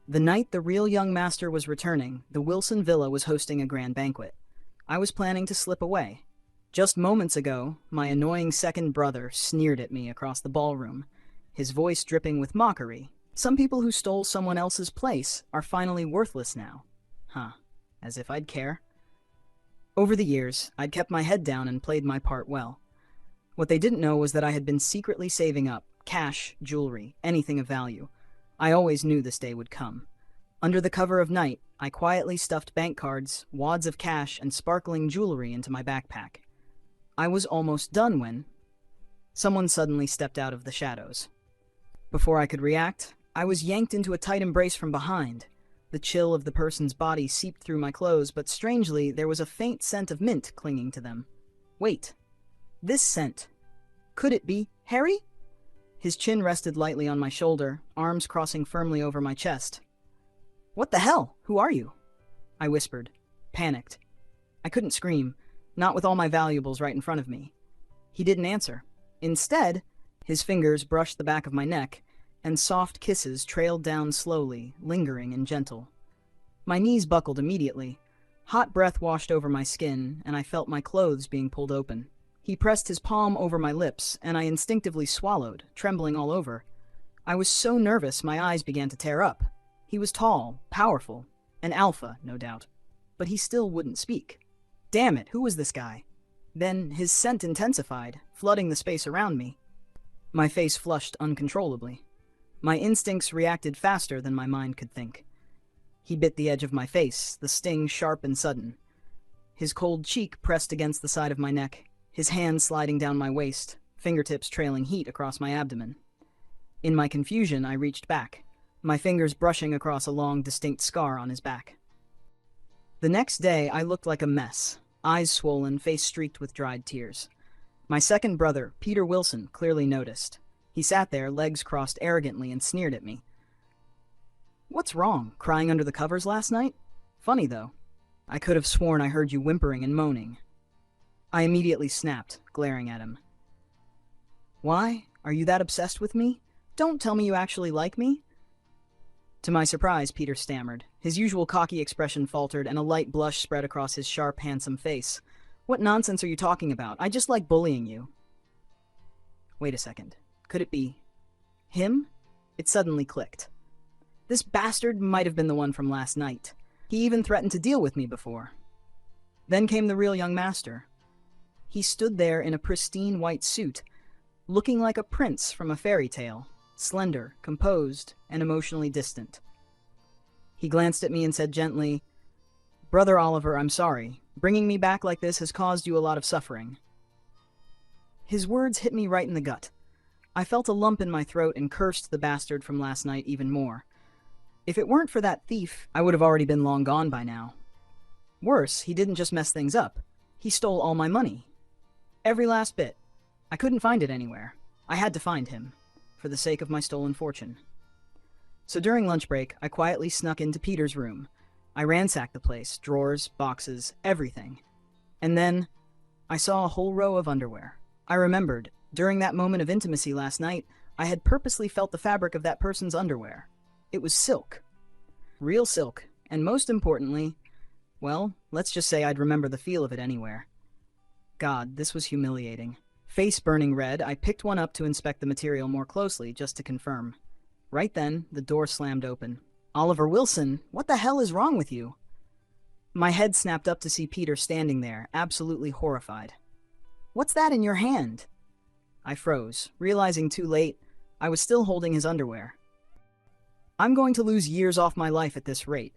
The night the real young master was returning, the Wilson Villa was hosting a grand banquet. I was planning to slip away. Just moments ago, my annoying second brother sneered at me across the ballroom, his voice dripping with mockery. Some people who stole someone else's place are finally worthless now. Huh, as if I'd care. Over the years, I'd kept my head down and played my part well. What they didn't know was that I had been secretly saving up cash, jewelry, anything of value. I always knew this day would come. Under the cover of night, I quietly stuffed bank cards, wads of cash, and sparkling jewelry into my backpack. I was almost done when someone suddenly stepped out of the shadows. Before I could react, I was yanked into a tight embrace from behind. The chill of the person's body seeped through my clothes, but strangely, there was a faint scent of mint clinging to them. Wait, this scent. Could it be Harry? His chin rested lightly on my shoulder, arms crossing firmly over my chest. "What the hell? Who are you?" I whispered, panicked. I couldn't scream, not with all my valuables right in front of me. He didn't answer. Instead, his fingers brushed the back of my neck, and soft kisses trailed down slowly, lingering and gentle. My knees buckled immediately. Hot breath washed over my skin, and I felt my clothes being pulled open. He pressed his palm over my lips, and I instinctively swallowed, trembling all over. I was so nervous my eyes began to tear up. He was tall, powerful, an alpha, no doubt. But he still wouldn't speak. Damn it, who was this guy? Then his scent intensified, flooding the space around me. My face flushed uncontrollably. My instincts reacted faster than my mind could think. He bit the edge of my face, the sting sharp and sudden. His cold cheek pressed against the side of my neck, his hand sliding down my waist, fingertips trailing heat across my abdomen. In my confusion, I reached back, my fingers brushing across a long, distinct scar on his back. The next day, I looked like a mess, eyes swollen, face streaked with dried tears. My second brother, Peter Wilson, clearly noticed. He sat there, legs crossed arrogantly, and sneered at me. "What's wrong? Crying under the covers last night? Funny, though. I could have sworn I heard you whimpering and moaning." I immediately snapped, glaring at him. "Why? Are you that obsessed with me? Don't tell me you actually like me?" To my surprise, Peter stammered. His usual cocky expression faltered, and a light blush spread across his sharp, handsome face. "What nonsense are you talking about? I just like bullying you." Wait a second. Could it be him? It suddenly clicked. This bastard might have been the one from last night. He even threatened to deal with me before. Then came the real young master. He stood there in a pristine white suit, looking like a prince from a fairy tale, slender, composed, and emotionally distant. He glanced at me and said gently, "Brother Oliver, I'm sorry. Bringing me back like this has caused you a lot of suffering." His words hit me right in the gut. I felt a lump in my throat and cursed the bastard from last night even more. If it weren't for that thief, I would have already been long gone by now. Worse, he didn't just mess things up. He stole all my money. Every last bit. I couldn't find it anywhere. I had to find him, for the sake of my stolen fortune. So during lunch break, I quietly snuck into Peter's room. I ransacked the place, drawers, boxes, everything. And then, I saw a whole row of underwear. I remembered, during that moment of intimacy last night, I had purposely felt the fabric of that person's underwear. It was silk. Real silk, and most importantly, well, let's just say I'd remember the feel of it anywhere. God, this was humiliating. Face burning red, I picked one up to inspect the material more closely, just to confirm. Right then, the door slammed open. "Oliver Wilson, what the hell is wrong with you?" My head snapped up to see Peter standing there, absolutely horrified. "What's that in your hand?" I froze, realizing too late I was still holding his underwear. "I'm going to lose years off my life at this rate."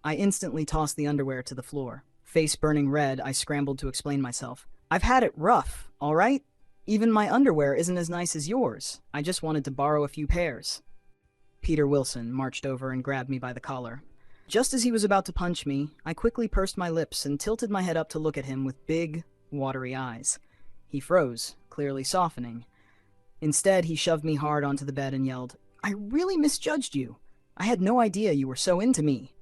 I instantly tossed the underwear to the floor. Face burning red, I scrambled to explain myself. "I've had it rough, all right? Even my underwear isn't as nice as yours. I just wanted to borrow a few pairs." Peter Wilson marched over and grabbed me by the collar. Just as he was about to punch me, I quickly pursed my lips and tilted my head up to look at him with big, watery eyes. He froze, clearly softening. Instead, he shoved me hard onto the bed and yelled, "I really misjudged you. I had no idea you were so into me."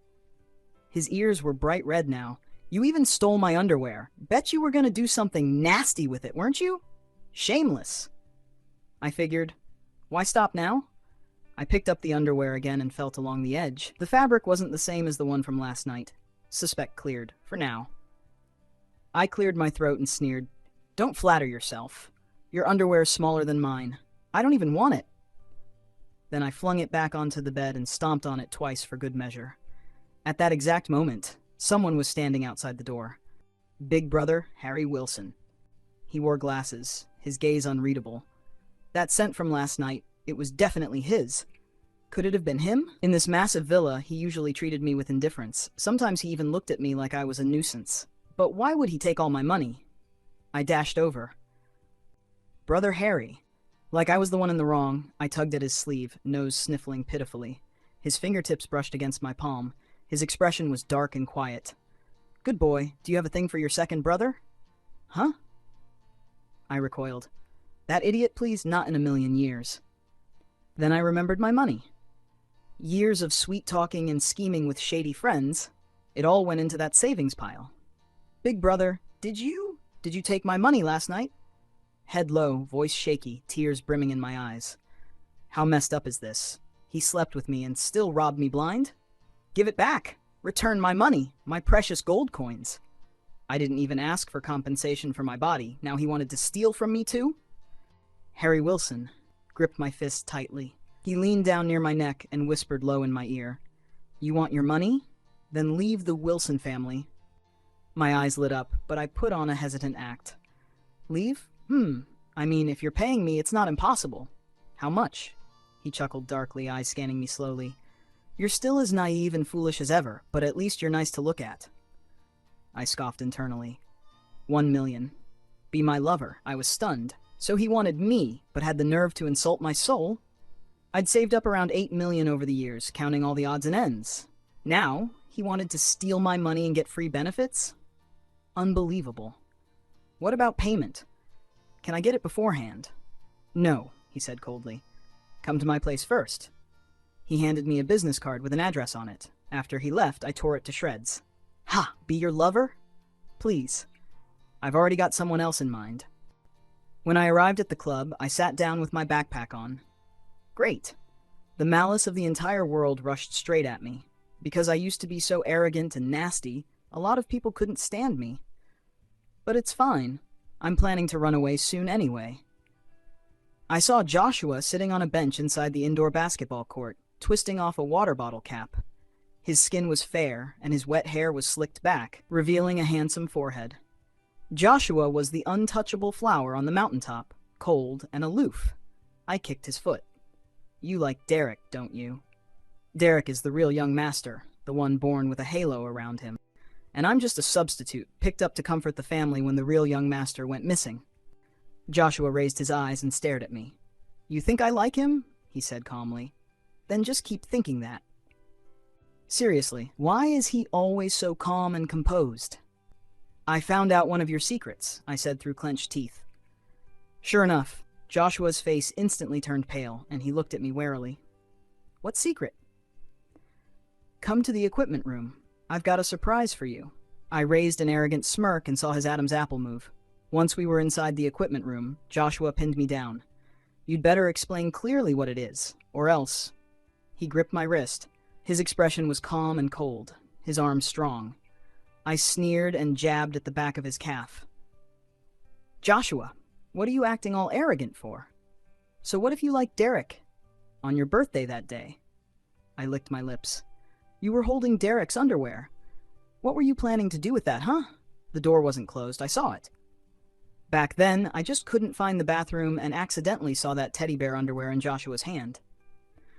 His ears were bright red now. "You even stole my underwear. Bet you were going to do something nasty with it, weren't you? Shameless." I figured, why stop now? I picked up the underwear again and felt along the edge. The fabric wasn't the same as the one from last night. Suspect cleared, for now. I cleared my throat and sneered, "Don't flatter yourself. Your underwear is smaller than mine. I don't even want it." Then I flung it back onto the bed and stomped on it twice for good measure. At that exact moment, someone was standing outside the door. Big brother Harry Wilson. He wore glasses, his gaze unreadable. That scent from last night, it was definitely his. Could it have been him? In this massive villa, he usually treated me with indifference. Sometimes he even looked at me like I was a nuisance. But why would he take all my money? I dashed over. "Brother Harry." Like I was the one in the wrong, I tugged at his sleeve, nose sniffling pitifully. His fingertips brushed against my palm. His expression was dark and quiet. "Good boy. Do you have a thing for your second brother?" "Huh?" I recoiled. "That idiot, please, not in a million years." Then I remembered my money. Years of sweet-talking and scheming with shady friends, it all went into that savings pile. "Big brother, did you take my money last night?" Head low, voice shaky, tears brimming in my eyes. How messed up is this? He slept with me and still robbed me blind? Give it back! Return my money, my precious gold coins. I didn't even ask for compensation for my body. Now he wanted to steal from me too? Harry Wilson gripped my fist tightly. He leaned down near my neck and whispered low in my ear, "You want your money? Then leave the Wilson family." My eyes lit up, but I put on a hesitant act. "Leave? I mean, if you're paying me, it's not impossible." "How much?" He chuckled darkly, eyes scanning me slowly. "You're still as naive and foolish as ever, but at least you're nice to look at." I scoffed internally. 1 million. Be my lover. I was stunned. So he wanted me, but had the nerve to insult my soul? I'd saved up around 8 million over the years, counting all the odds and ends. Now, he wanted to steal my money and get free benefits? Unbelievable. What about payment? Can I get it beforehand? No, he said coldly. Come to my place first. He handed me a business card with an address on it. After he left, I tore it to shreds. Ha! Be your lover? Please. I've already got someone else in mind. When I arrived at the club, I sat down with my backpack on. Great. The malice of the entire world rushed straight at me. Because I used to be so arrogant and nasty, a lot of people couldn't stand me. But it's fine. I'm planning to run away soon anyway. I saw Joshua sitting on a bench inside the indoor basketball court, twisting off a water bottle cap. His skin was fair, and his wet hair was slicked back, revealing a handsome forehead. Joshua was the untouchable flower on the mountaintop, cold and aloof. I kicked his foot. You like Derek, don't you? Derek is the real young master, the one born with a halo around him. And I'm just a substitute, picked up to comfort the family when the real young master went missing. Joshua raised his eyes and stared at me. You think I like him? He said calmly. Then just keep thinking that. Seriously, why is he always so calm and composed? I found out one of your secrets, I said through clenched teeth. Sure enough, Joshua's face instantly turned pale, and he looked at me warily. What secret? Come to the equipment room. I've got a surprise for you. I raised an arrogant smirk and saw his Adam's apple move. Once we were inside the equipment room, Joshua pinned me down. You'd better explain clearly what it is, or else. He gripped my wrist. His expression was calm and cold, his arms strong. I sneered and jabbed at the back of his calf. Joshua, what are you acting all arrogant for? So what if you like Derek? On your birthday that day. I licked my lips. You were holding Derek's underwear. What were you planning to do with that, huh? The door wasn't closed. I saw it. Back then, I just couldn't find the bathroom and accidentally saw that teddy bear underwear in Joshua's hand.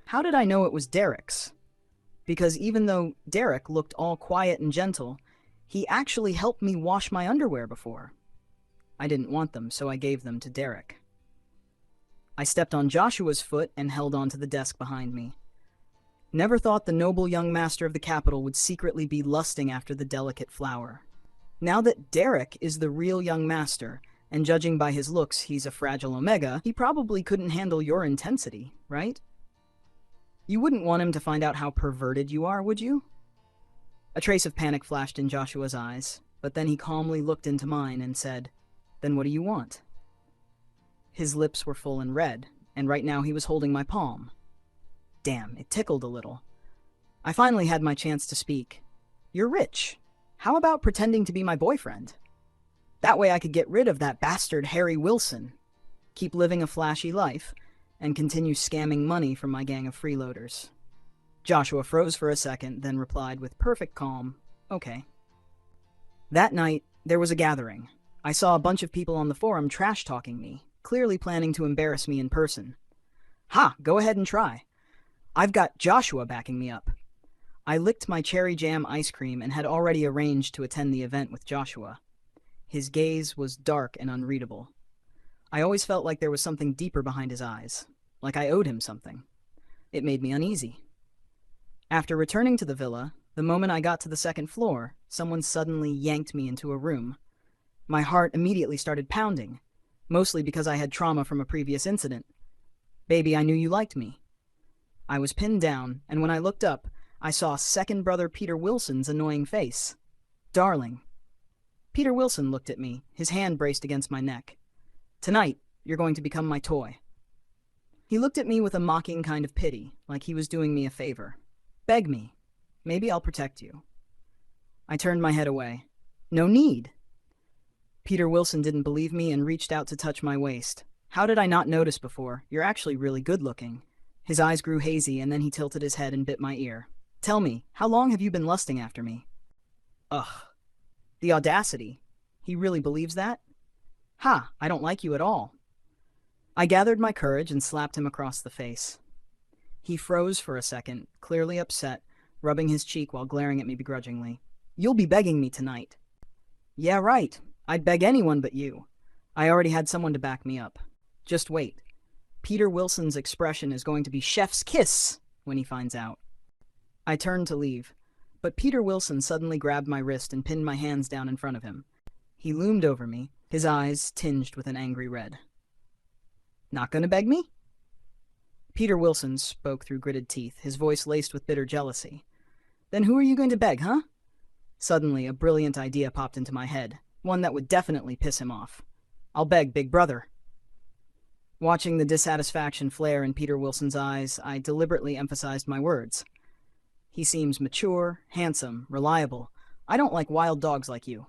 How did I know it was Derek's? Because even though Derek looked all quiet and gentle, he actually helped me wash my underwear before. I didn't want them, so I gave them to Derek. I stepped on Joshua's foot and held onto the desk behind me. Never thought the noble young master of the capital would secretly be lusting after the delicate flower. Now that Derek is the real young master, and judging by his looks he's a fragile Omega, he probably couldn't handle your intensity, right? You wouldn't want him to find out how perverted you are, would you? A trace of panic flashed in Joshua's eyes, but then he calmly looked into mine and said, Then what do you want? His lips were full and red, and right now he was holding my palm. Damn, it tickled a little. I finally had my chance to speak. You're rich. How about pretending to be my boyfriend? That way I could get rid of that bastard Harry Wilson, keep living a flashy life, and continue scamming money from my gang of freeloaders. Joshua froze for a second, then replied with perfect calm, okay. That night, there was a gathering. I saw a bunch of people on the forum trash-talking me, clearly planning to embarrass me in person. Ha, go ahead and try. I've got Joshua backing me up. I licked my cherry jam ice cream and had already arranged to attend the event with Joshua. His gaze was dark and unreadable. I always felt like there was something deeper behind his eyes, like I owed him something. It made me uneasy. After returning to the villa, the moment I got to the second floor, someone suddenly yanked me into a room. My heart immediately started pounding, mostly because I had trauma from a previous incident. Baby, I knew you liked me. I was pinned down, and when I looked up, I saw second brother Peter Wilson's annoying face. Darling. Peter Wilson looked at me, his hand braced against my neck. Tonight, you're going to become my toy. He looked at me with a mocking kind of pity, like he was doing me a favor. Beg me. Maybe I'll protect you. I turned my head away. No need. Peter Wilson didn't believe me and reached out to touch my waist. How did I not notice before? You're actually really good looking. His eyes grew hazy and then he tilted his head and bit my ear. Tell me, how long have you been lusting after me? Ugh. The audacity. He really believes that? Ha, I don't like you at all. I gathered my courage and slapped him across the face. He froze for a second, clearly upset, rubbing his cheek while glaring at me begrudgingly. You'll be begging me tonight. Yeah, right. I'd beg anyone but you. I already had someone to back me up. Just wait. Peter Wilson's expression is going to be chef's kiss when he finds out. I turned to leave, but Peter Wilson suddenly grabbed my wrist and pinned my hands down in front of him. He loomed over me, his eyes tinged with an angry red. Not gonna beg me? Peter Wilson spoke through gritted teeth, his voice laced with bitter jealousy. Then who are you going to beg, huh? Suddenly, a brilliant idea popped into my head, one that would definitely piss him off. I'll beg Big Brother. Watching the dissatisfaction flare in Peter Wilson's eyes, I deliberately emphasized my words. He seems mature, handsome, reliable. I don't like wild dogs like you.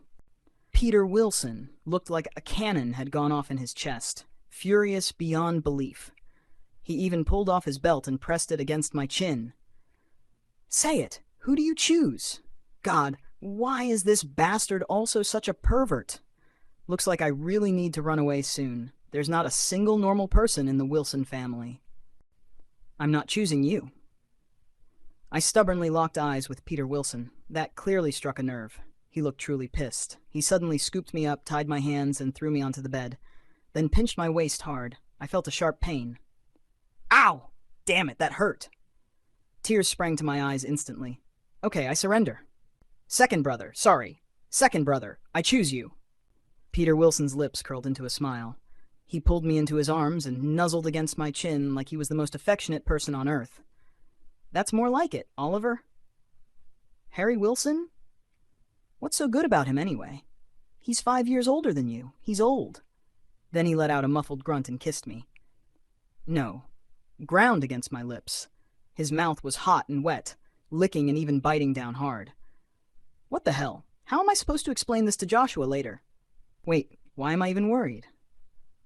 Peter Wilson looked like a cannon had gone off in his chest, furious beyond belief. He even pulled off his belt and pressed it against my chin. Say it! Who do you choose? God, why is this bastard also such a pervert? Looks like I really need to run away soon. There's not a single normal person in the Wilson family. I'm not choosing you. I stubbornly locked eyes with Peter Wilson. That clearly struck a nerve. He looked truly pissed. He suddenly scooped me up, tied my hands, and threw me onto the bed, then pinched my waist hard. I felt a sharp pain. Ow! Damn it, that hurt. Tears sprang to my eyes instantly. Okay, I surrender. Second brother, I choose you. Peter Wilson's lips curled into a smile. He pulled me into his arms and nuzzled against my chin like he was the most affectionate person on earth. That's more like it, Oliver. Harry Wilson? What's so good about him anyway? He's 5 years older than you. He's old. Then he let out a muffled grunt and kissed me. No. Ground against my lips. His mouth was hot and wet, licking and even biting down hard. What the hell? How am I supposed to explain this to Joshua later? Wait, why am I even worried?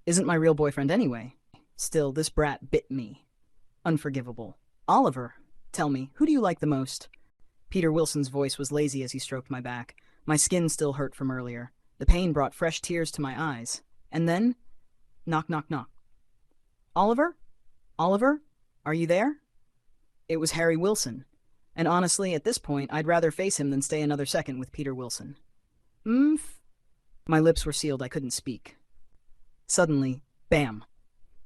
Isn't my real boyfriend anyway. Still, this brat bit me. Unforgivable. Oliver, tell me, who do you like the most? Peter Wilson's voice was lazy as he stroked my back. My skin still hurt from earlier. The pain brought fresh tears to my eyes. And then, knock, knock, knock. Oliver? Oliver? Are you there? It was Harry Wilson. And honestly, at this point, I'd rather face him than stay another second with Peter Wilson. My lips were sealed, I couldn't speak. Suddenly, bam!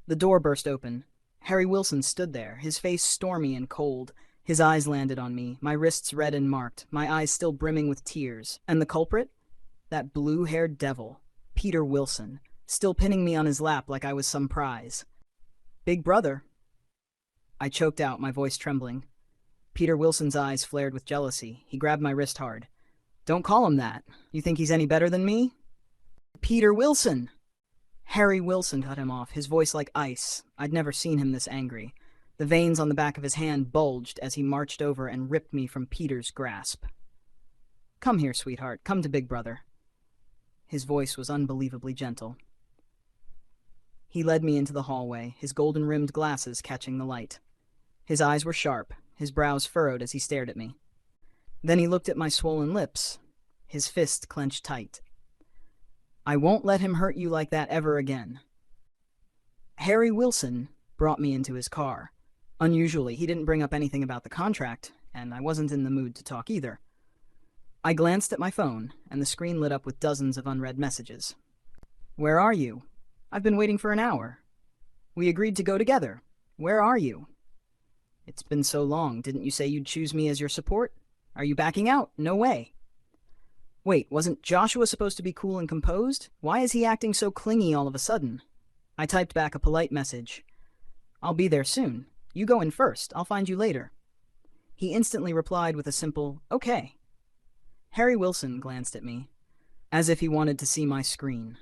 The door burst open. Harry Wilson stood there, his face stormy and cold. His eyes landed on me, my wrists red and marked, my eyes still brimming with tears. And the culprit? That blue-haired devil, Peter Wilson, still pinning me on his lap like I was some prize. Big brother. I choked out, my voice trembling. Peter Wilson's eyes flared with jealousy. He grabbed my wrist hard. Don't call him that. You think he's any better than me? Peter Wilson! Harry Wilson cut him off, his voice like ice. I'd never seen him this angry. The veins on the back of his hand bulged as he marched over and ripped me from Peter's grasp. "Come here, sweetheart. Come to Big Brother." His voice was unbelievably gentle. He led me into the hallway, his golden-rimmed glasses catching the light. His eyes were sharp, his brows furrowed as he stared at me. Then he looked at my swollen lips, his fist clenched tight. "I won't let him hurt you like that ever again." Harry Wilson brought me into his car. Unusually, he didn't bring up anything about the contract, and I wasn't in the mood to talk either. I glanced at my phone, and the screen lit up with dozens of unread messages. "Where are you? I've been waiting for an hour. We agreed to go together. Where are you? It's been so long. Didn't you say you'd choose me as your support? Are you backing out? No way." Wait, wasn't Joshua supposed to be cool and composed? Why is he acting so clingy all of a sudden? I typed back a polite message. "I'll be there soon. You go in first. I'll find you later." He instantly replied with a simple, "Okay." Harry Wilson glanced at me, as if he wanted to see my screen.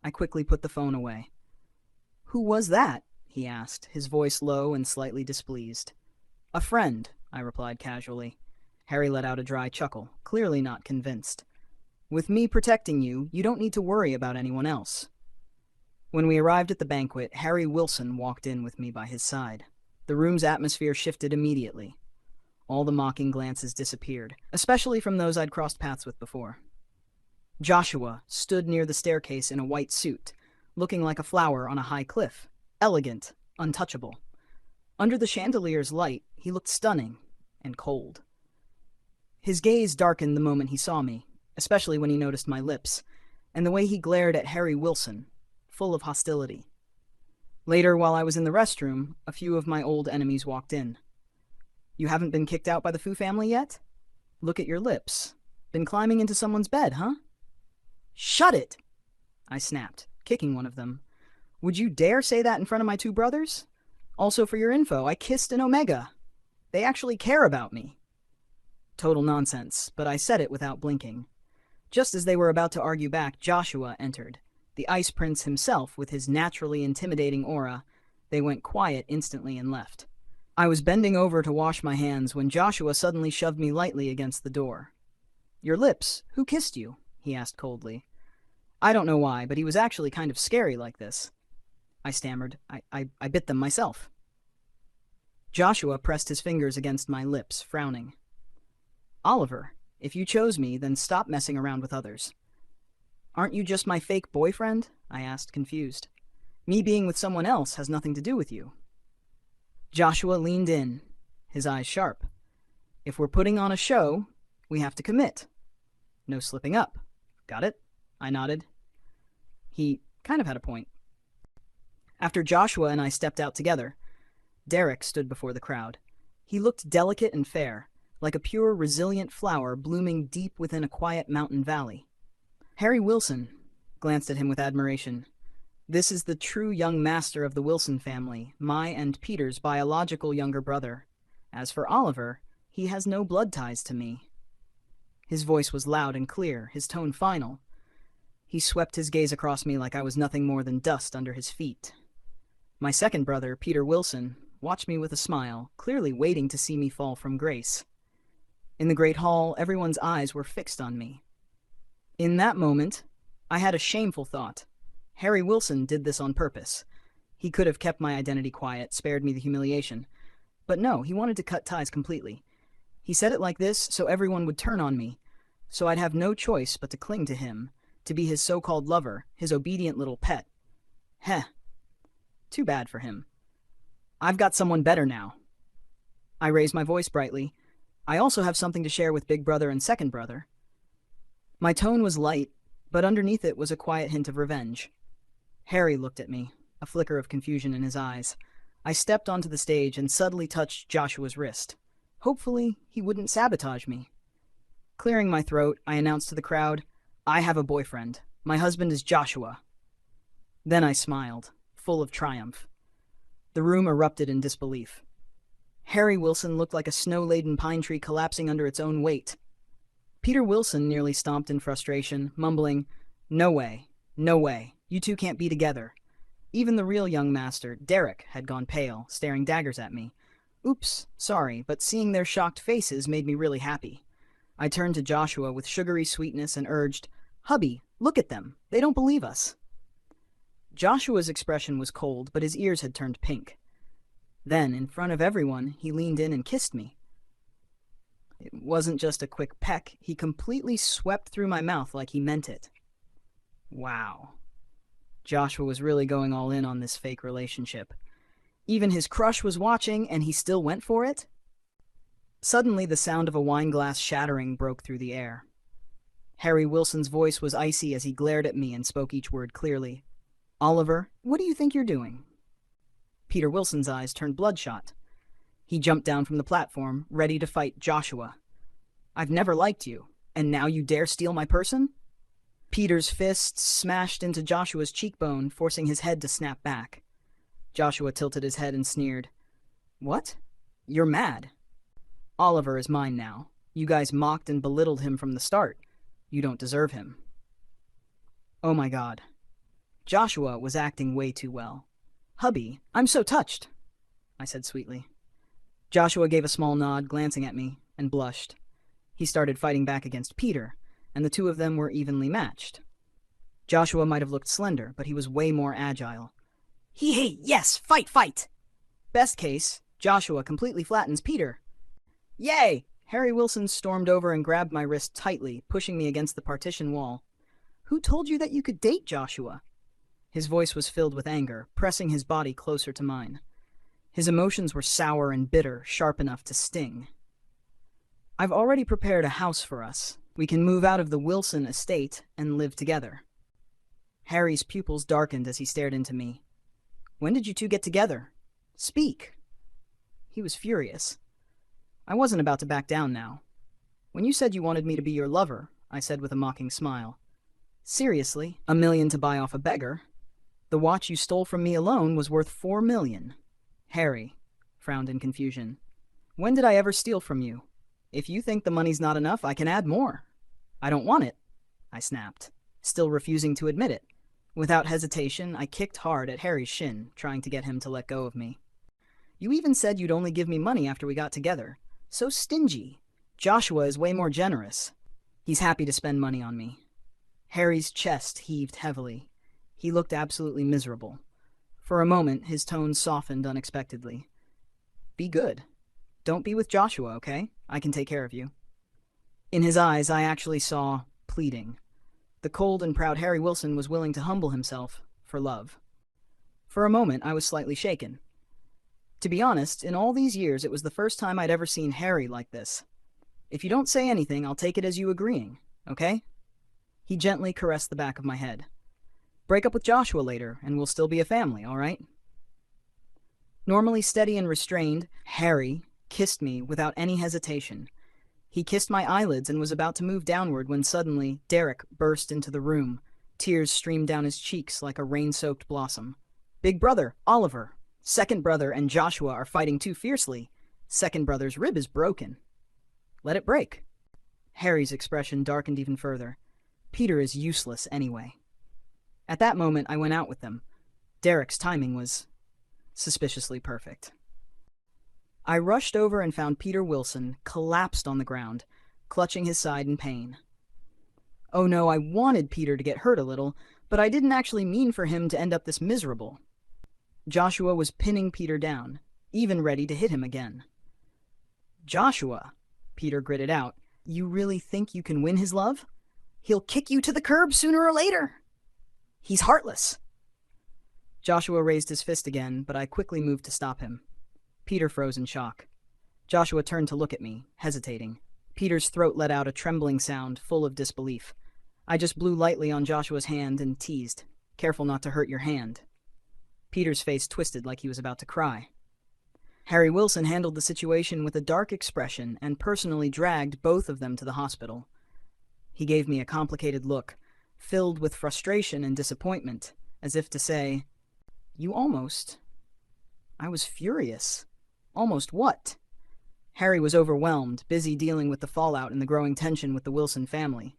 I quickly put the phone away. "Who was that?" he asked, his voice low and slightly displeased. "A friend," I replied casually. Harry let out a dry chuckle, clearly not convinced. "With me protecting you, you don't need to worry about anyone else." When we arrived at the banquet, Harry Wilson walked in with me by his side. The room's atmosphere shifted immediately. All the mocking glances disappeared, especially from those I'd crossed paths with before. Joshua stood near the staircase in a white suit, looking like a flower on a high cliff, elegant, untouchable. Under the chandelier's light, he looked stunning and cold. His gaze darkened the moment he saw me, especially when he noticed my lips, and the way he glared at Harry Wilson, full of hostility. Later, while I was in the restroom, a few of my old enemies walked in. "You haven't been kicked out by the Fu family yet? Look at your lips. Been climbing into someone's bed, huh?" "Shut it!" I snapped, kicking one of them. "Would you dare say that in front of my two brothers? Also, for your info, I kissed an Omega. They actually care about me." Total nonsense, but I said it without blinking. Just as they were about to argue back, Joshua entered. The Ice Prince himself, with his naturally intimidating aura. They went quiet instantly and left. I was bending over to wash my hands when Joshua suddenly shoved me lightly against the door. "Your lips? Who kissed you?" he asked coldly. I don't know why, but he was actually kind of scary like this. I stammered. I bit them myself. Joshua pressed his fingers against my lips, frowning. "Oliver, if you chose me, then stop messing around with others." "Aren't you just my fake boyfriend?" I asked, confused. "Me being with someone else has nothing to do with you." Joshua leaned in, his eyes sharp. "If we're putting on a show, we have to commit. No slipping up. Got it?" I nodded. He kind of had a point. After Joshua and I stepped out together, Derek stood before the crowd. He looked delicate and fair, like a pure, resilient flower blooming deep within a quiet mountain valley. Harry Wilson glanced at him with admiration. "This is the true young master of the Wilson family, my and Peter's biological younger brother. As for Oliver, he has no blood ties to me." His voice was loud and clear, his tone final. He swept his gaze across me like I was nothing more than dust under his feet. My second brother, Peter Wilson, watched me with a smile, clearly waiting to see me fall from grace. In the great hall, everyone's eyes were fixed on me. In that moment, I had a shameful thought. Harry Wilson did this on purpose. He could have kept my identity quiet, spared me the humiliation. But no, he wanted to cut ties completely. He said it like this so everyone would turn on me, so I'd have no choice but to cling to him, to be his so-called lover, his obedient little pet. Heh. Too bad for him. I've got someone better now. I raised my voice brightly. I also have something to share with Big Brother and Second Brother. My tone was light, but underneath it was a quiet hint of revenge. Harry looked at me, a flicker of confusion in his eyes. I stepped onto the stage and subtly touched Joshua's wrist. Hopefully, he wouldn't sabotage me. Clearing my throat, I announced to the crowd, "I have a boyfriend. My husband is Joshua." Then I smiled, full of triumph. The room erupted in disbelief. Harry Wilson looked like a snow-laden pine tree collapsing under its own weight. Peter Wilson nearly stomped in frustration, mumbling, "No way, no way, you two can't be together." Even the real young master, Derek, had gone pale, staring daggers at me. Oops, sorry, but seeing their shocked faces made me really happy. I turned to Joshua with sugary sweetness and urged, "Hubby, look at them. They don't believe us." Joshua's expression was cold, but his ears had turned pink. Then, in front of everyone, he leaned in and kissed me. It wasn't just a quick peck, he completely swept through my mouth like he meant it. Wow. Joshua was really going all in on this fake relationship. Even his crush was watching, and he still went for it? Suddenly, the sound of a wine glass shattering broke through the air. Harry Wilson's voice was icy as he glared at me and spoke each word clearly. "Oliver, what do you think you're doing?" Peter Wilson's eyes turned bloodshot. He jumped down from the platform, ready to fight Joshua. "I've never liked you, and now you dare steal my person?" Peter's fist smashed into Joshua's cheekbone, forcing his head to snap back. Joshua tilted his head and sneered. "What? You're mad. Oliver is mine now. You guys mocked and belittled him from the start. You don't deserve him." Oh my God. Joshua was acting way too well. "Hubby, I'm so touched," I said sweetly. Joshua gave a small nod, glancing at me, and blushed. He started fighting back against Peter, and the two of them were evenly matched. Joshua might have looked slender, but he was way more agile. Yes, fight, fight! Best case, Joshua completely flattens Peter. Yay! Harry Wilson stormed over and grabbed my wrist tightly, pushing me against the partition wall. "Who told you that you could date Joshua?" His voice was filled with anger, pressing his body closer to mine. His emotions were sour and bitter, sharp enough to sting. "I've already prepared a house for us. We can move out of the Wilson estate and live together." Harry's pupils darkened as he stared into me. "When did you two get together? Speak." He was furious. I wasn't about to back down now. "When you said you wanted me to be your lover," I said with a mocking smile. "Seriously, $1 million to buy off a beggar? The watch you stole from me alone was worth $4 million. Harry frowned in confusion. "When did I ever steal from you? If you think the money's not enough, I can add more." "I don't want it," I snapped, still refusing to admit it. Without hesitation, I kicked hard at Harry's shin, trying to get him to let go of me. "You even said you'd only give me money after we got together. So stingy. Joshua is way more generous. He's happy to spend money on me." Harry's chest heaved heavily. He looked absolutely miserable. For a moment, his tone softened unexpectedly. "Be good. Don't be with Joshua, okay? I can take care of you." In his eyes, I actually saw pleading. The cold and proud Harry Wilson was willing to humble himself for love. For a moment, I was slightly shaken. To be honest, in all these years, it was the first time I'd ever seen Harry like this. "If you don't say anything, I'll take it as you agreeing, okay?" He gently caressed the back of my head. "Break up with Joshua later, and we'll still be a family, all right?" Normally steady and restrained, Harry kissed me without any hesitation. He kissed my eyelids and was about to move downward when suddenly Derek burst into the room. Tears streamed down his cheeks like a rain-soaked blossom. "Big brother, Oliver. Second brother and Joshua are fighting too fiercely. Second brother's rib is broken." "Let it break." Harry's expression darkened even further. "Peter is useless anyway." At that moment, I went out with them. Derek's timing was suspiciously perfect. I rushed over and found Peter Wilson collapsed on the ground, clutching his side in pain. Oh no, I wanted Peter to get hurt a little, but I didn't actually mean for him to end up this miserable. Joshua was pinning Peter down, even ready to hit him again. "Joshua," Peter gritted out, "you really think you can win his love? He'll kick you to the curb sooner or later. He's heartless." Joshua raised his fist again, but I quickly moved to stop him. Peter froze in shock. Joshua turned to look at me, hesitating. Peter's throat let out a trembling sound, full of disbelief. I just blew lightly on Joshua's hand and teased, "Careful not to hurt your hand." Peter's face twisted like he was about to cry. Harry Wilson handled the situation with a dark expression and personally dragged both of them to the hospital. He gave me a complicated look, filled with frustration and disappointment, as if to say, "You almost..." I was furious. Almost what? Harry was overwhelmed, busy dealing with the fallout and the growing tension with the Wilson family.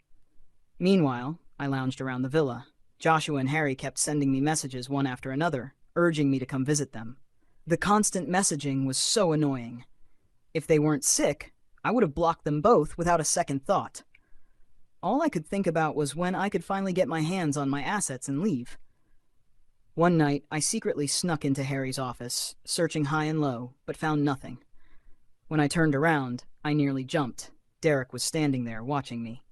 Meanwhile, I lounged around the villa. Joshua and Harry kept sending me messages one after another, urging me to come visit them. The constant messaging was so annoying. If they weren't sick, I would have blocked them both without a second thought. All I could think about was when I could finally get my hands on my assets and leave. One night, I secretly snuck into Harry's office, searching high and low, but found nothing. When I turned around, I nearly jumped. Derek was standing there, watching me.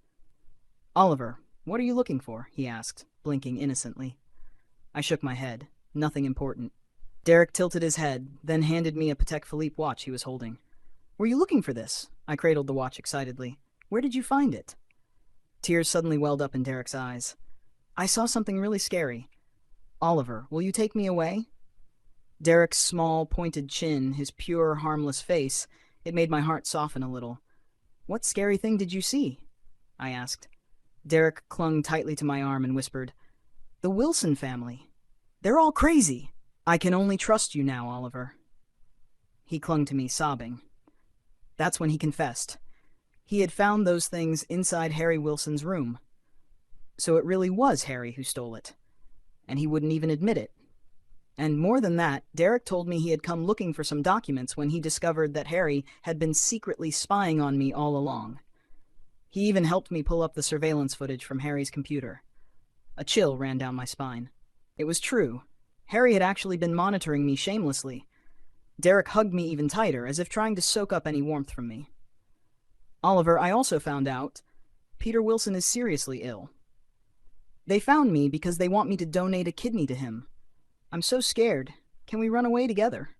"Oliver, what are you looking for?" he asked, blinking innocently. I shook my head. Nothing important. Derek tilted his head, then handed me a Patek Philippe watch he was holding. "Were you looking for this?" I cradled the watch excitedly. "Where did you find it?" Tears suddenly welled up in Derek's eyes. "I saw something really scary. Oliver, will you take me away?" Derek's small, pointed chin, his pure, harmless face, it made my heart soften a little. "What scary thing did you see?" I asked. Derek clung tightly to my arm and whispered, "The Wilson family. They're all crazy. I can only trust you now, Oliver." He clung to me, sobbing. That's when he confessed. He had found those things inside Harry Wilson's room. So it really was Harry who stole it. And he wouldn't even admit it. And more than that, Derek told me he had come looking for some documents when he discovered that Harry had been secretly spying on me all along. He even helped me pull up the surveillance footage from Harry's computer. A chill ran down my spine. It was true. Harry had actually been monitoring me shamelessly. Derek hugged me even tighter, as if trying to soak up any warmth from me. "Oliver, I also found out Peter Wilson is seriously ill. They found me because they want me to donate a kidney to him. I'm so scared. Can we run away together?"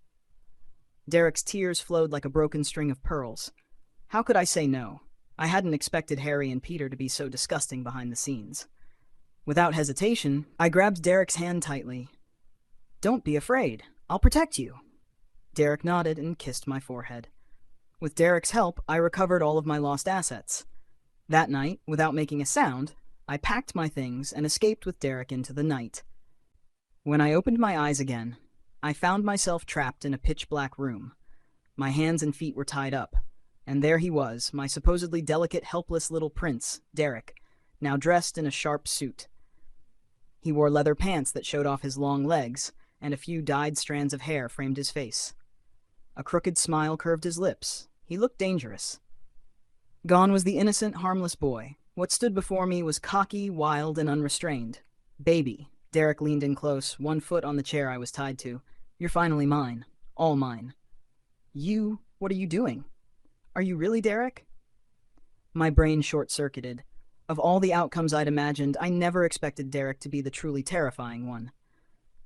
Derek's tears flowed like a broken string of pearls. How could I say no? I hadn't expected Harry and Peter to be so disgusting behind the scenes. Without hesitation, I grabbed Derek's hand tightly. "Don't be afraid. I'll protect you." Derek nodded and kissed my forehead. With Derek's help, I recovered all of my lost assets. That night, without making a sound, I packed my things and escaped with Derek into the night. When I opened my eyes again, I found myself trapped in a pitch-black room. My hands and feet were tied up, and there he was, my supposedly delicate, helpless little prince, Derek, now dressed in a sharp suit. He wore leather pants that showed off his long legs, and a few dyed strands of hair framed his face. A crooked smile curved his lips. He looked dangerous. Gone was the innocent, harmless boy. What stood before me was cocky, wild, and unrestrained. "Baby." Derek leaned in close, one foot on the chair I was tied to. "You're finally mine. All mine." "You? What are you doing? Are you really Derek?" My brain short-circuited. Of all the outcomes I'd imagined, I never expected Derek to be the truly terrifying one.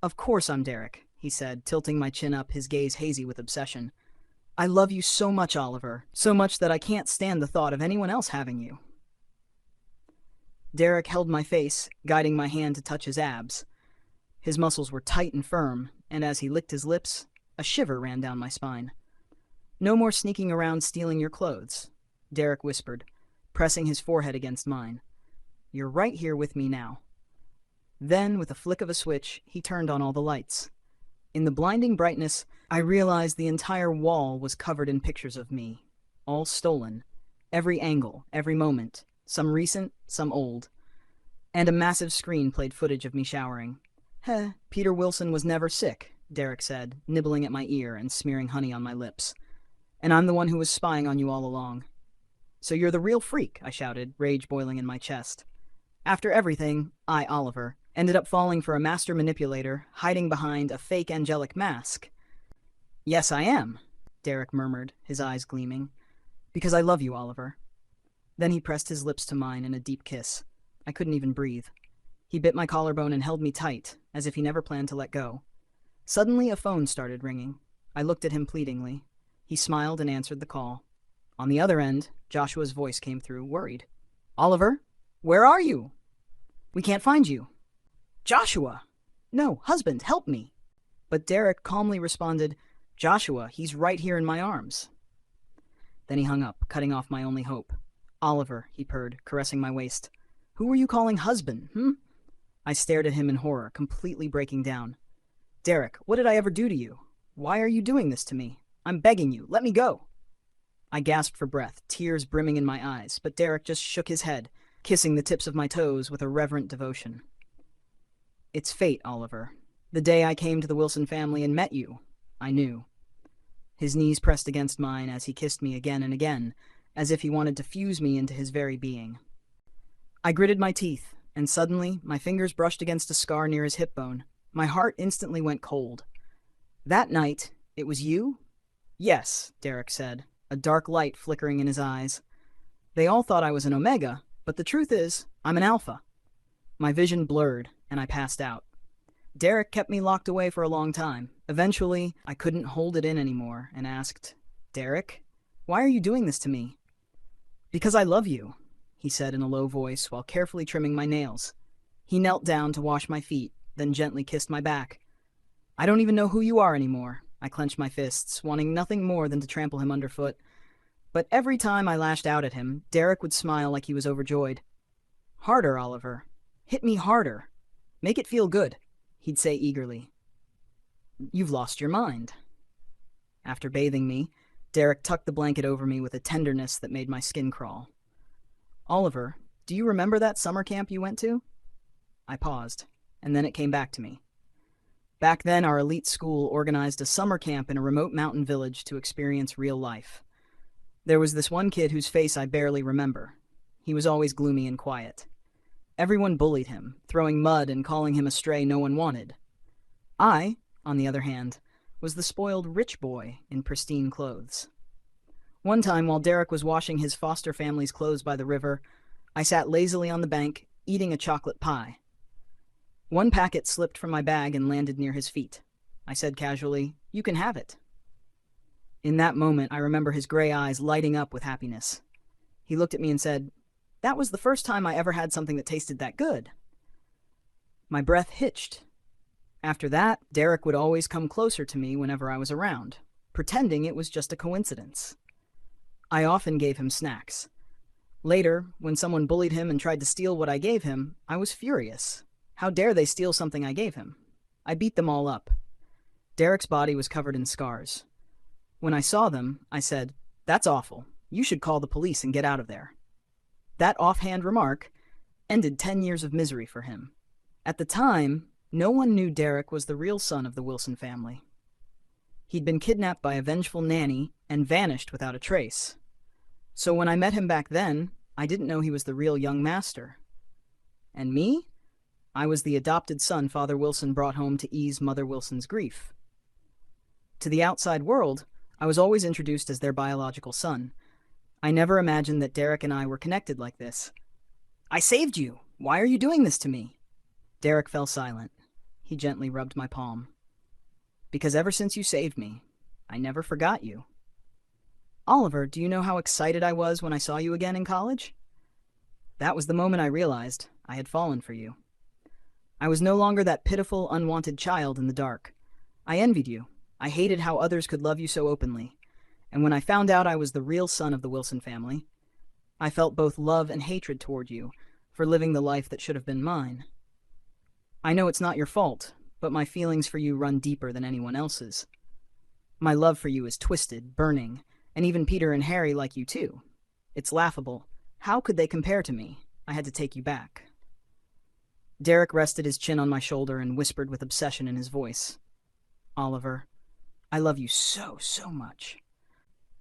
"Of course I'm Derek," he said, tilting my chin up, his gaze hazy with obsession. "I love you so much, Oliver. So much that I can't stand the thought of anyone else having you." Derek held my face, guiding my hand to touch his abs. His muscles were tight and firm, and as he licked his lips, a shiver ran down my spine. "No more sneaking around stealing your clothes," Derek whispered, pressing his forehead against mine. "You're right here with me now." Then, with a flick of a switch, he turned on all the lights. In the blinding brightness, I realized the entire wall was covered in pictures of me, all stolen. Every angle, every moment, some recent, some old. And a massive screen played footage of me showering. Peter Wilson was never sick," Derek said, nibbling at my ear and smearing honey on my lips. "And I'm the one who was spying on you all along." "So you're the real freak," I shouted, rage boiling in my chest. "After everything, I, Oliver, ended up falling for a master manipulator, hiding behind a fake angelic mask." "Yes, I am," Derek murmured, his eyes gleaming. "Because I love you, Oliver." Then he pressed his lips to mine in a deep kiss. I couldn't even breathe. He bit my collarbone and held me tight, as if he never planned to let go. Suddenly a phone started ringing. I looked at him pleadingly. He smiled and answered the call. On the other end, Joshua's voice came through, worried. "Oliver, where are you? We can't find you." "Joshua! No, husband, help me!" But Derek calmly responded, "Joshua, he's right here in my arms." Then he hung up, cutting off my only hope. "Oliver," he purred, caressing my waist. "Who were you calling husband, I stared at him in horror, completely breaking down. "Derek, what did I ever do to you? Why are you doing this to me? I'm begging you, let me go." I gasped for breath, tears brimming in my eyes, but Derek just shook his head, kissing the tips of my toes with a reverent devotion. It's fate, Oliver. The day I came to the Wilson family and met you, I knew. His knees pressed against mine as he kissed me again and again, as if he wanted to fuse me into his very being. I gritted my teeth, and suddenly my fingers brushed against a scar near his hip bone. My heart instantly went cold. That night, it was you? Yes, Derek said, a dark light flickering in his eyes. They all thought I was an Omega, but the truth is, I'm an Alpha. My vision blurred, and I passed out. Derek kept me locked away for a long time. Eventually, I couldn't hold it in anymore and asked, Derek, why are you doing this to me? Because I love you, he said in a low voice while carefully trimming my nails. He knelt down to wash my feet, then gently kissed my back. I don't even know who you are anymore. I clenched my fists, wanting nothing more than to trample him underfoot. But every time I lashed out at him, Derek would smile like he was overjoyed. Harder, Oliver. Hit me harder. Make it feel good, he'd say eagerly. You've lost your mind. After bathing me, Derek tucked the blanket over me with a tenderness that made my skin crawl. Oliver, do you remember that summer camp you went to? I paused, and then it came back to me. Back then, our elite school organized a summer camp in a remote mountain village to experience real life. There was this one kid whose face I barely remember. He was always gloomy and quiet. Everyone bullied him, throwing mud and calling him a stray no one wanted. I, on the other hand, was the spoiled rich boy in pristine clothes. One time, while Derek was washing his foster family's clothes by the river, I sat lazily on the bank, eating a chocolate pie. One packet slipped from my bag and landed near his feet. I said casually, "You can have it." In that moment, I remember his gray eyes lighting up with happiness. He looked at me and said, "That was the first time I ever had something that tasted that good." My breath hitched. After that, Derek would always come closer to me whenever I was around, pretending it was just a coincidence. I often gave him snacks. Later, when someone bullied him and tried to steal what I gave him, I was furious. How dare they steal something I gave him? I beat them all up. Derek's body was covered in scars. When I saw them, I said, "That's awful. You should call the police and get out of there." That offhand remark ended 10 years of misery for him. At the time, no one knew Derek was the real son of the Wilson family. He'd been kidnapped by a vengeful nanny and vanished without a trace. So when I met him back then, I didn't know he was the real young master. And me? I was the adopted son Father Wilson brought home to ease Mother Wilson's grief. To the outside world, I was always introduced as their biological son. I never imagined that Derek and I were connected like this. "I saved you! Why are you doing this to me?" Derek fell silent. He gently rubbed my palm. "Because ever since you saved me, I never forgot you." "Oliver, do you know how excited I was when I saw you again in college?" That was the moment I realized I had fallen for you. I was no longer that pitiful, unwanted child in the dark. I envied you. I hated how others could love you so openly. And when I found out I was the real son of the Wilson family, I felt both love and hatred toward you for living the life that should have been mine. I know it's not your fault, but my feelings for you run deeper than anyone else's. My love for you is twisted, burning, and even Peter and Harry like you too. It's laughable. How could they compare to me? I had to take you back. Derek rested his chin on my shoulder and whispered with obsession in his voice, "Oliver, I love you so, so much."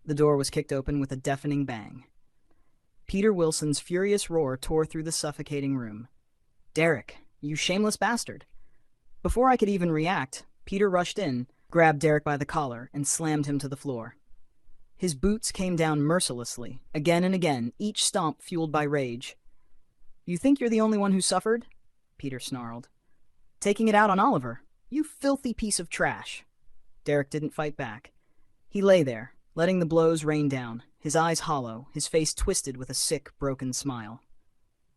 The door was kicked open with a deafening bang. Peter Wilson's furious roar tore through the suffocating room. "Derek, you shameless bastard." Before I could even react, Peter rushed in, grabbed Derek by the collar, and slammed him to the floor. His boots came down mercilessly, again and again, each stomp fueled by rage. "You think you're the only one who suffered?" Peter snarled. "Taking it out on Oliver. You filthy piece of trash." Derek didn't fight back. He lay there, letting the blows rain down, his eyes hollow, his face twisted with a sick, broken smile.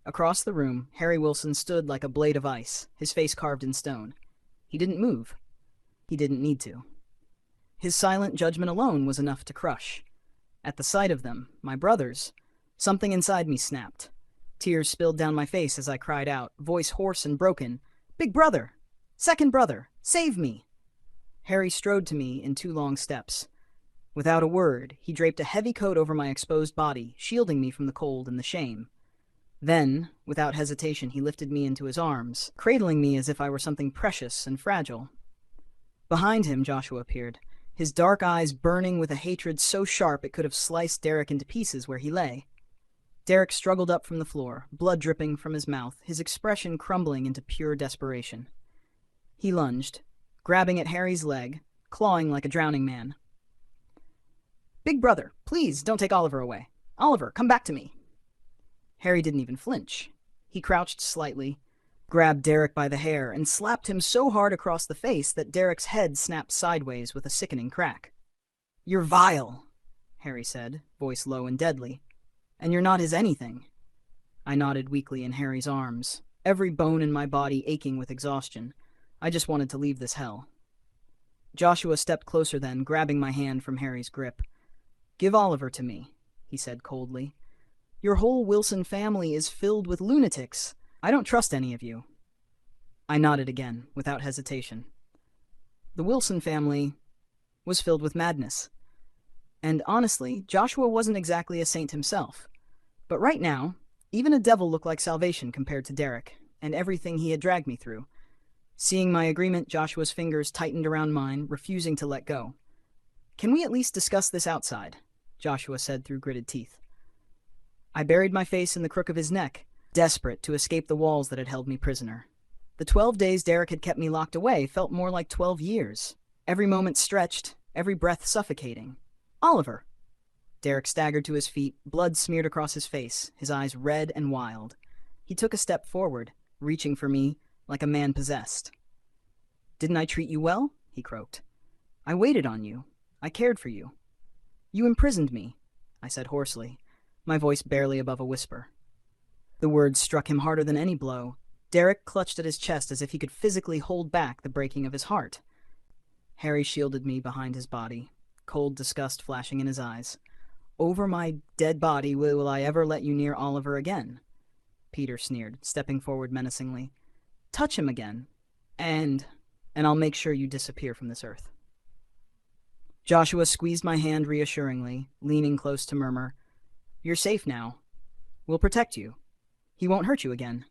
Across the room, Harry Wilson stood like a blade of ice, his face carved in stone. He didn't move. He didn't need to. His silent judgment alone was enough to crush. At the sight of them, my brothers, something inside me snapped. Tears spilled down my face as I cried out, voice hoarse and broken, "Big brother! Second brother! Save me!" Harry strode to me in 2 long steps. Without a word, he draped a heavy coat over my exposed body, shielding me from the cold and the shame. Then, without hesitation, he lifted me into his arms, cradling me as if I were something precious and fragile. Behind him, Joshua appeared, his dark eyes burning with a hatred so sharp it could have sliced Derek into pieces where he lay. Derek struggled up from the floor, blood dripping from his mouth, his expression crumbling into pure desperation. He lunged, grabbing at Harry's leg, clawing like a drowning man. "Big brother, please don't take Oliver away. Oliver, come back to me." Harry didn't even flinch. He crouched slightly, grabbed Derek by the hair, and slapped him so hard across the face that Derek's head snapped sideways with a sickening crack. "You're vile," Harry said, voice low and deadly. "And you're not his anything." I nodded weakly in Harry's arms, every bone in my body aching with exhaustion. I just wanted to leave this hell. Joshua stepped closer then, grabbing my hand from Harry's grip. "Give Oliver to me," he said coldly. "Your whole Wilson family is filled with lunatics. I don't trust any of you." I nodded again, without hesitation. The Wilson family was filled with madness. And honestly, Joshua wasn't exactly a saint himself. But right now, even a devil looked like salvation compared to Derek, and everything he had dragged me through. Seeing my agreement, Joshua's fingers tightened around mine, refusing to let go. "Can we at least discuss this outside?" Joshua said through gritted teeth. I buried my face in the crook of his neck, desperate to escape the walls that had held me prisoner. The 12 days Derek had kept me locked away felt more like 12 years. Every moment stretched, every breath suffocating. "Oliver!" Derek staggered to his feet, blood smeared across his face, his eyes red and wild. He took a step forward, reaching for me like a man possessed. "Didn't I treat you well?" he croaked. "I waited on you. I cared for you." "You imprisoned me," I said hoarsely, my voice barely above a whisper. The words struck him harder than any blow. Derek clutched at his chest as if he could physically hold back the breaking of his heart. Harry shielded me behind his body, cold disgust flashing in his eyes. "Over my dead body will I ever let you near Oliver again?" Peter sneered, stepping forward menacingly. "Touch him again, and I'll make sure you disappear from this earth." Joshua squeezed my hand reassuringly, leaning close to murmur, "You're safe now. We'll protect you. He won't hurt you again."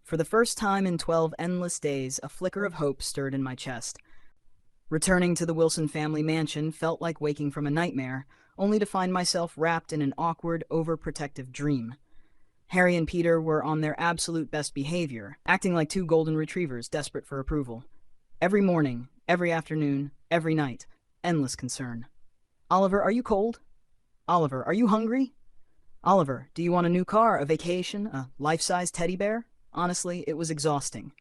For the first time in 12 endless days, a flicker of hope stirred in my chest. Returning to the Wilson family mansion felt like waking from a nightmare, only to find myself wrapped in an awkward, overprotective dream. Harry and Peter were on their absolute best behavior, acting like two golden retrievers desperate for approval. Every morning, every afternoon, every night, endless concern. "Oliver, are you cold? Oliver, are you hungry? Oliver, do you want a new car, a vacation, a life-size teddy bear?" Honestly, it was exhausting.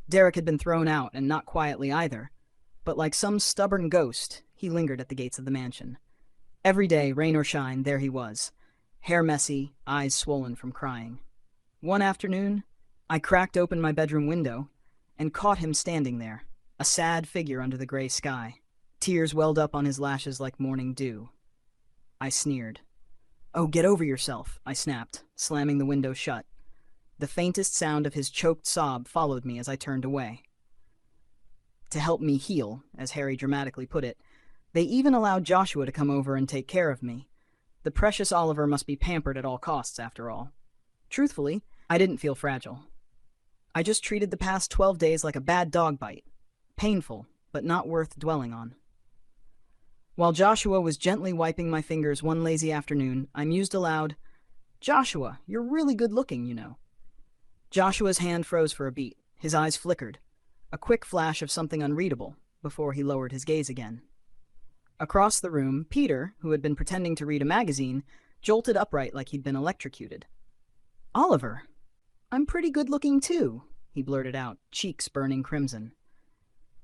Derek had been thrown out, and not quietly either. But like some stubborn ghost, he lingered at the gates of the mansion. Every day, rain or shine, there he was, hair messy, eyes swollen from crying. One afternoon, I cracked open my bedroom window and caught him standing there, a sad figure under the gray sky. Tears welled up on his lashes like morning dew. I sneered. "Oh, get over yourself," I snapped, slamming the window shut. The faintest sound of his choked sob followed me as I turned away. To help me heal, as Harry dramatically put it, they even allowed Joshua to come over and take care of me. The precious Oliver must be pampered at all costs, after all. Truthfully, I didn't feel fragile. I just treated the past 12 days like a bad dog bite. Painful, but not worth dwelling on. While Joshua was gently wiping my fingers one lazy afternoon, I mused aloud, "Joshua, you're really good looking, you know." Joshua's hand froze for a beat. His eyes flickered. A quick flash of something unreadable, before he lowered his gaze again. Across the room, Peter, who had been pretending to read a magazine, jolted upright like he'd been electrocuted. "Oliver, I'm pretty good looking too," he blurted out, cheeks burning crimson.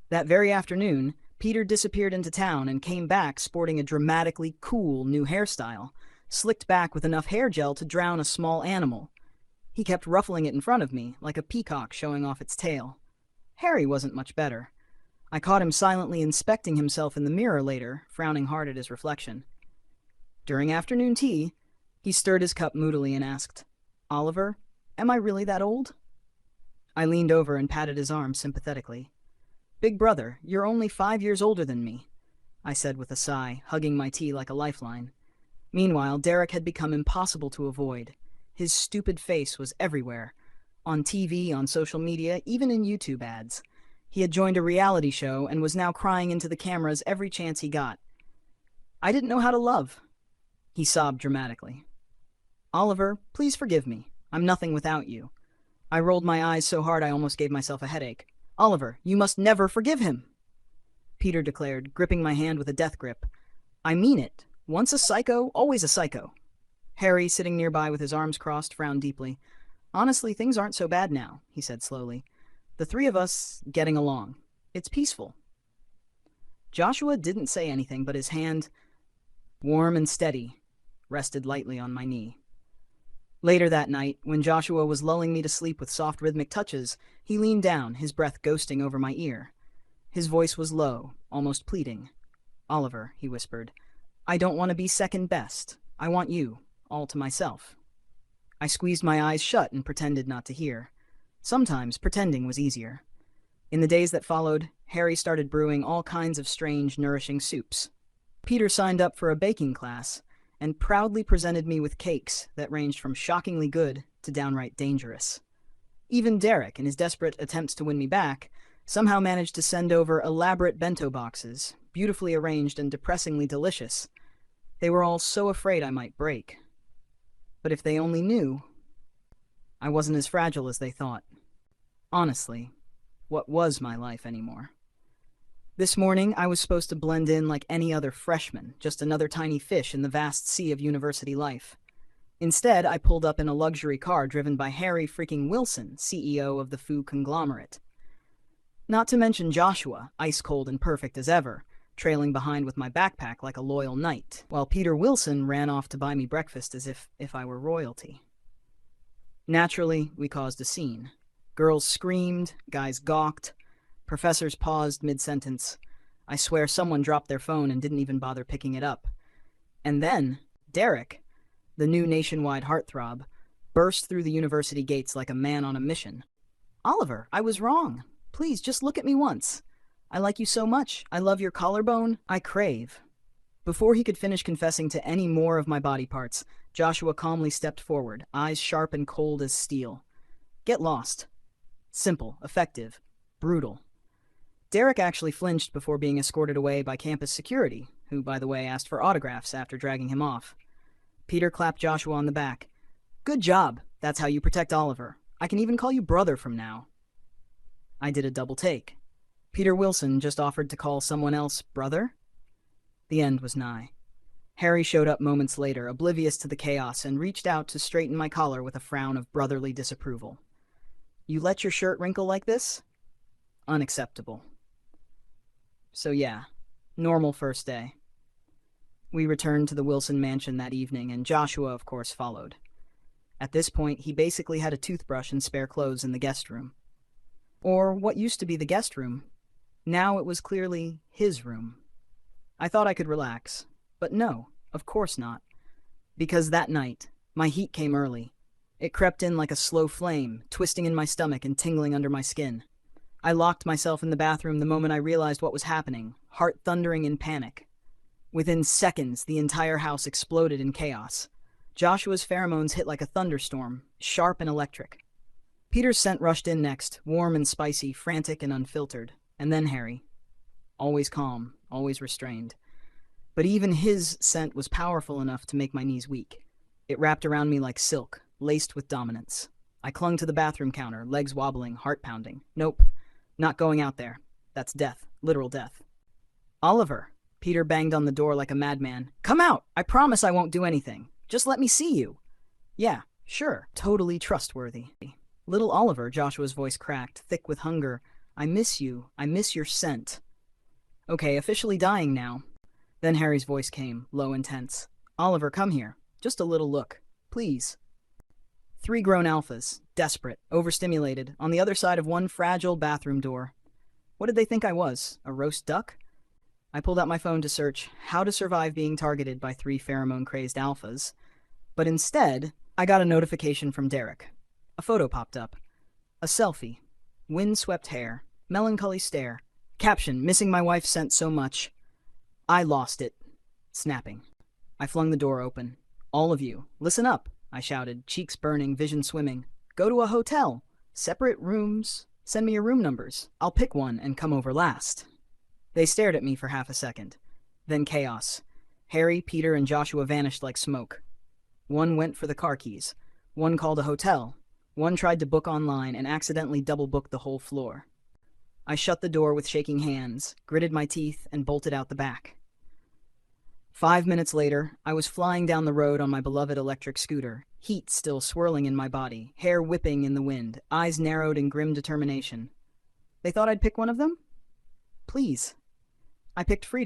That very afternoon, Peter disappeared into town and came back sporting a dramatically cool new hairstyle, slicked back with enough hair gel to drown a small animal. He kept ruffling it in front of me, like a peacock showing off its tail. Harry wasn't much better. I caught him silently inspecting himself in the mirror later, frowning hard at his reflection. During afternoon tea, he stirred his cup moodily and asked, "Oliver, am I really that old?" I leaned over and patted his arm sympathetically. "Big brother, you're only 5 years older than me," I said with a sigh, hugging my tea like a lifeline. Meanwhile, Derek had become impossible to avoid. His stupid face was everywhere. On TV, on social media, even in YouTube ads. He had joined a reality show and was now crying into the cameras every chance he got. I didn't know how to love. He sobbed dramatically. Oliver, please forgive me. I'm nothing without you. I rolled my eyes so hard I almost gave myself a headache. Oliver, you must never forgive him, Peter declared, gripping my hand with a death grip. I mean it. Once a psycho, always a psycho. Harry, sitting nearby with his arms crossed, frowned deeply. Honestly, things aren't so bad now, he said slowly. The three of us getting along. It's peaceful. Joshua didn't say anything, but his hand, warm and steady, rested lightly on my knee. Later that night, when Joshua was lulling me to sleep with soft rhythmic touches, he leaned down, his breath ghosting over my ear. His voice was low, almost pleading. Oliver, he whispered, I don't want to be second best. I want you, all to myself. I squeezed my eyes shut and pretended not to hear. Sometimes pretending was easier. In the days that followed, Harry started brewing all kinds of strange, nourishing soups. Peter signed up for a baking class and proudly presented me with cakes that ranged from shockingly good to downright dangerous. Even Derek, in his desperate attempts to win me back, somehow managed to send over elaborate bento boxes, beautifully arranged and depressingly delicious. They were all so afraid I might break. But if they only knew, I wasn't as fragile as they thought. Honestly, what was my life anymore? This morning, I was supposed to blend in like any other freshman, just another tiny fish in the vast sea of university life. Instead, I pulled up in a luxury car driven by Harry freaking Wilson, CEO of the food conglomerate. Not to mention Joshua, ice cold and perfect as ever, trailing behind with my backpack like a loyal knight, while Peter Wilson ran off to buy me breakfast as if I were royalty. Naturally, we caused a scene. Girls screamed, guys gawked, professors paused mid-sentence. I swear someone dropped their phone and didn't even bother picking it up. And then, Derek, the new nationwide heartthrob, burst through the university gates like a man on a mission. Oliver, I was wrong. Please, just look at me once. I like you so much. I love your collarbone. I crave. Before he could finish confessing to any more of my body parts, Joshua calmly stepped forward, eyes sharp and cold as steel. Get lost. Simple, effective, brutal. Derek actually flinched before being escorted away by campus security, who, by the way, asked for autographs after dragging him off. Peter clapped Joshua on the back. Good job. That's how you protect Oliver. I can even call you brother from now. I did a double take. Peter Wilson just offered to call someone else brother? The end was nigh. Harry showed up moments later, oblivious to the chaos, and reached out to straighten my collar with a frown of brotherly disapproval. You let your shirt wrinkle like this? Unacceptable. So yeah, normal first day. We returned to the Wilson mansion that evening, and Joshua, of course, followed. At this point, he basically had a toothbrush and spare clothes in the guest room. Or what used to be the guest room. Now it was clearly his room. I thought I could relax, but no, of course not. Because that night, my heat came early. It crept in like a slow flame, twisting in my stomach and tingling under my skin. I locked myself in the bathroom the moment I realized what was happening, heart thundering in panic. Within seconds, the entire house exploded in chaos. Joshua's pheromones hit like a thunderstorm, sharp and electric. Peter's scent rushed in next, warm and spicy, frantic and unfiltered. And then Harry. Always calm, always restrained. But even his scent was powerful enough to make my knees weak. It wrapped around me like silk, laced with dominance. I clung to the bathroom counter, legs wobbling, heart pounding. Nope, not going out there. That's death, literal death. Oliver, Peter banged on the door like a madman. Come out! I promise I won't do anything. Just let me see you. Yeah, sure, totally trustworthy. Little Oliver, Joshua's voice cracked, thick with hunger. I miss you. I miss your scent. Okay, officially dying now. Then Harry's voice came, low and tense. Oliver, come here. Just a little look. Please. 3 grown alphas, desperate, overstimulated, on the other side of one fragile bathroom door. What did they think I was? A roast duck? I pulled out my phone to search how to survive being targeted by 3 pheromone-crazed alphas. But instead, I got a notification from Derek. A photo popped up. A selfie. Wind-swept hair. Melancholy stare. Caption, missing my wife's scent so much. I lost it. Snapping. I flung the door open. All of you, listen up. I shouted, cheeks burning, vision swimming. Go to a hotel. Separate rooms. Send me your room numbers. I'll pick one and come over last. They stared at me for half a second. Then chaos. Harry, Peter, and Joshua vanished like smoke. One went for the car keys. One called a hotel. One tried to book online and accidentally double-booked the whole floor. I shut the door with shaking hands, gritted my teeth, and bolted out the back. 5 minutes later, I was flying down the road on my beloved electric scooter, heat still swirling in my body, hair whipping in the wind, eyes narrowed in grim determination. They thought I'd pick one of them? Please. I picked freedom.